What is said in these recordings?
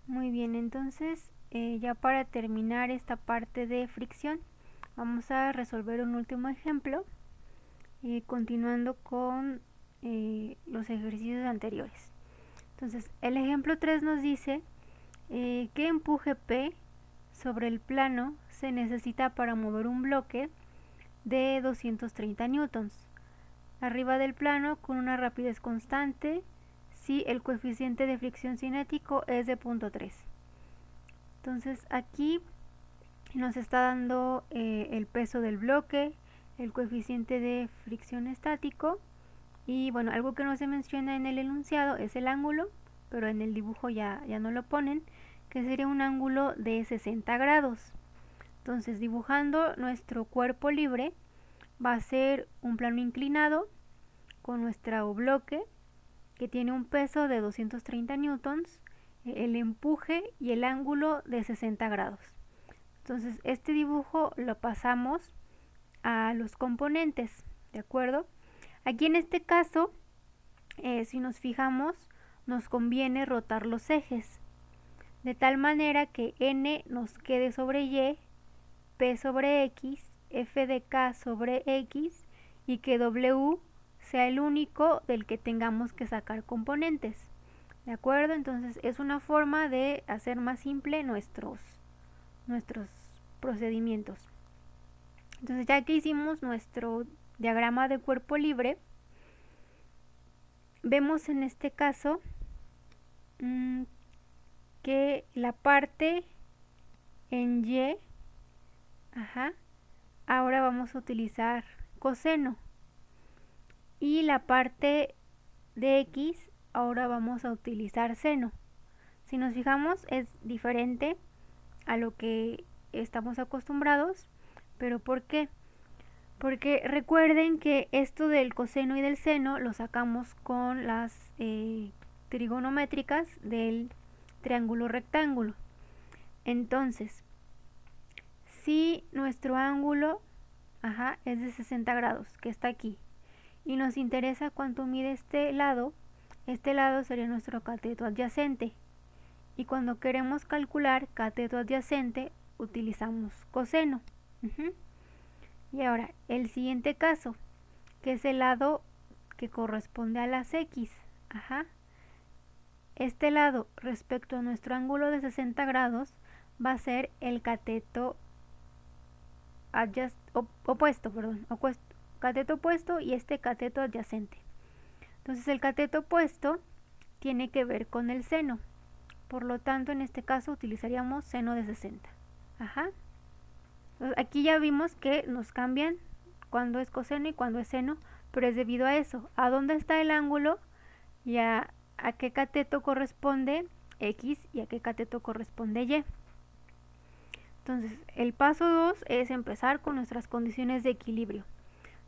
Muy bien, entonces ya para terminar esta parte de fricción, vamos a resolver un último ejemplo, continuando con los ejercicios anteriores. Entonces, el ejemplo 3 nos dice ¿qué empuje P sobre el plano se necesita para mover un bloque de 230 newtons arriba del plano con una rapidez constante si el coeficiente de fricción cinético es de 0.3? Entonces aquí nos está dando el peso del bloque, el coeficiente de fricción estático y bueno, algo que no se menciona en el enunciado es el ángulo, pero en el dibujo ya no lo ponen, que sería un ángulo de 60 grados. Entonces, dibujando nuestro cuerpo libre, va a ser un plano inclinado con nuestro bloque que tiene un peso de 230 newtons, el empuje y el ángulo de 60 grados. Entonces, este dibujo lo pasamos a los componentes, ¿de acuerdo? Aquí en este caso, si nos fijamos, nos conviene rotar los ejes, de tal manera que n nos quede sobre y, p sobre x, f de k sobre x y que w sea el único del que tengamos que sacar componentes. ¿De acuerdo? Entonces es una forma de hacer más simple nuestros procedimientos. Entonces ya que hicimos nuestro diagrama de cuerpo libre, vemos en este caso que la parte en y, ahora vamos a utilizar coseno, y la parte de x ahora vamos a utilizar seno. Si nos fijamos es diferente a lo que estamos acostumbrados, pero ¿por qué? Porque recuerden que esto del coseno y del seno lo sacamos con las trigonométricas del triángulo rectángulo. Entonces, si nuestro ángulo es de 60 grados, que está aquí, y nos interesa cuánto mide este lado sería nuestro cateto adyacente. Y cuando queremos calcular cateto adyacente, utilizamos coseno. Y ahora, el siguiente caso, que es el lado que corresponde a las x. Este lado respecto a nuestro ángulo de 60 grados va a ser el cateto opuesto, cateto opuesto y este cateto adyacente. Entonces el cateto opuesto tiene que ver con el seno, por lo tanto en este caso utilizaríamos seno de 60. Entonces, aquí ya vimos que nos cambian cuando es coseno y cuando es seno, pero es debido a eso, a dónde está el ángulo y a qué cateto corresponde x y a qué cateto corresponde y. Entonces el paso 2 es empezar con nuestras condiciones de equilibrio.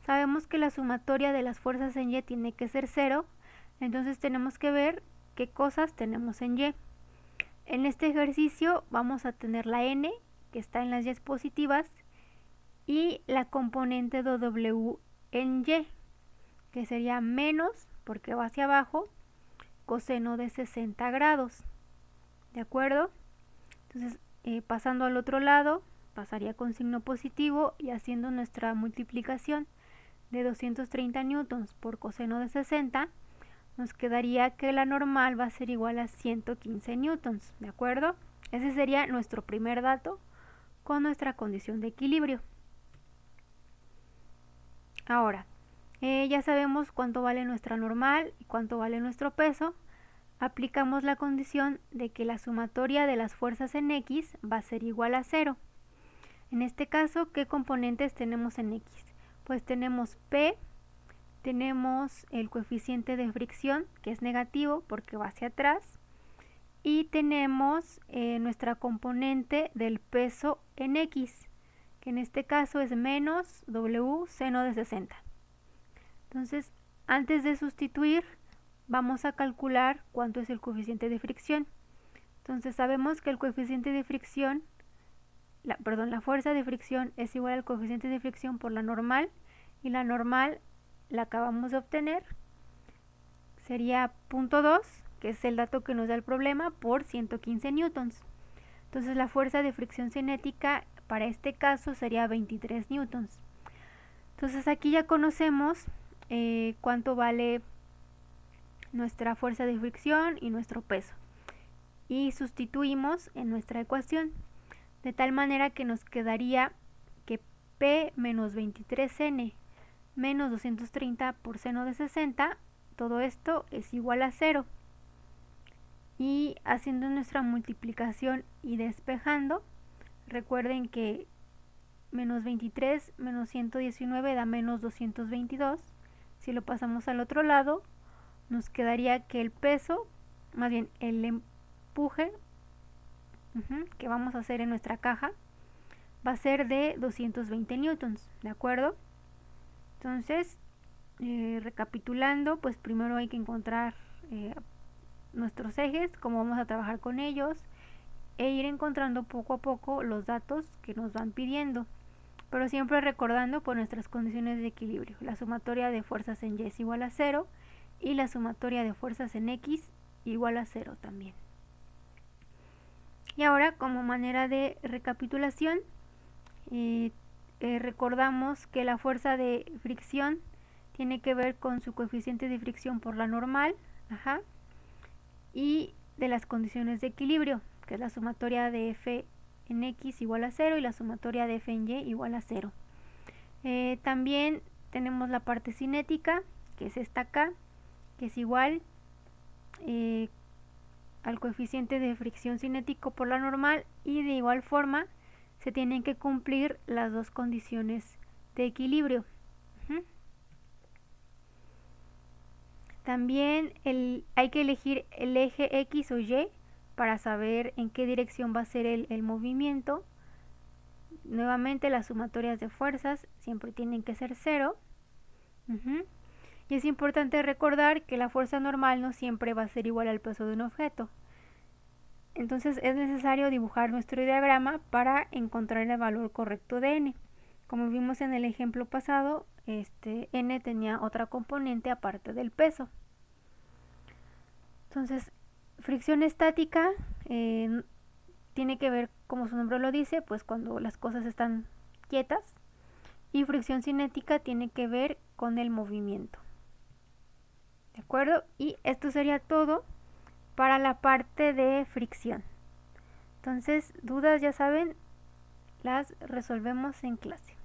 Sabemos que la sumatoria de las fuerzas en y tiene que ser 0, entonces tenemos que ver qué cosas tenemos en y. En este ejercicio vamos a tener la n, que está en las y positivas, y la componente de w en y, que sería menos, porque va hacia abajo, coseno de 60 grados. ¿De acuerdo? Entonces, pasando al otro lado, pasaría con signo positivo y haciendo nuestra multiplicación de 230 newtons por coseno de 60, nos quedaría que la normal va a ser igual a 115 newtons, ¿de acuerdo? Ese sería nuestro primer dato con nuestra condición de equilibrio. Ahora, ya sabemos cuánto vale nuestra normal y cuánto vale nuestro peso. Aplicamos la condición de que la sumatoria de las fuerzas en x va a ser igual a 0. En este caso, ¿qué componentes tenemos en x? Pues tenemos P, tenemos el coeficiente de fricción, que es negativo porque va hacia atrás, y tenemos nuestra componente del peso en x, que en este caso es menos w seno de 60. Entonces, antes de sustituir, vamos a calcular cuánto es el coeficiente de fricción. Entonces sabemos que el coeficiente de fricción, la fuerza de fricción es igual al coeficiente de fricción por la normal, y la normal la acabamos de obtener, sería 0.2 que es el dato que nos da el problema, por 115 newtons. Entonces la fuerza de fricción cinética para este caso sería 23 newtons. Entonces aquí ya conocemos cuánto vale nuestra fuerza de fricción y nuestro peso. Y sustituimos en nuestra ecuación, de tal manera que nos quedaría que P menos 23N menos 230 por seno de 60, todo esto es igual a 0. Y haciendo nuestra multiplicación y despejando, recuerden que menos 23 menos 119 da menos 222. Si lo pasamos al otro lado, nos quedaría que el peso, más bien el empuje que vamos a hacer en nuestra caja, va a ser de 220 newtons, ¿de acuerdo? Entonces, recapitulando, pues primero hay que encontrar nuestros ejes, cómo vamos a trabajar con ellos, e ir encontrando poco a poco los datos que nos van pidiendo, pero siempre recordando por nuestras condiciones de equilibrio. La sumatoria de fuerzas en Y es igual a 0 y la sumatoria de fuerzas en X igual a 0 también. Y ahora, como manera de recapitulación, recordamos que la fuerza de fricción tiene que ver con su coeficiente de fricción por la normal, y de las condiciones de equilibrio, que es la sumatoria de F en X igual a 0 y la sumatoria de F en Y igual a 0. También tenemos la parte cinética, que es esta acá, que es igual al coeficiente de fricción cinético por la normal, y de igual forma se tienen que cumplir las dos condiciones de equilibrio. También hay que elegir el eje X o Y para saber en qué dirección va a ser el movimiento. Nuevamente, las sumatorias de fuerzas siempre tienen que ser 0. Y es importante recordar que la fuerza normal no siempre va a ser igual al peso de un objeto. Entonces es necesario dibujar nuestro diagrama para encontrar el valor correcto de n. Como vimos en el ejemplo pasado, n tenía otra componente aparte del peso. Entonces, fricción estática tiene que ver, como su nombre lo dice, pues cuando las cosas están quietas, y fricción cinética tiene que ver con el movimiento. ¿De acuerdo? Y esto sería todo para la parte de fricción. Entonces, dudas, ya saben, las resolvemos en clase.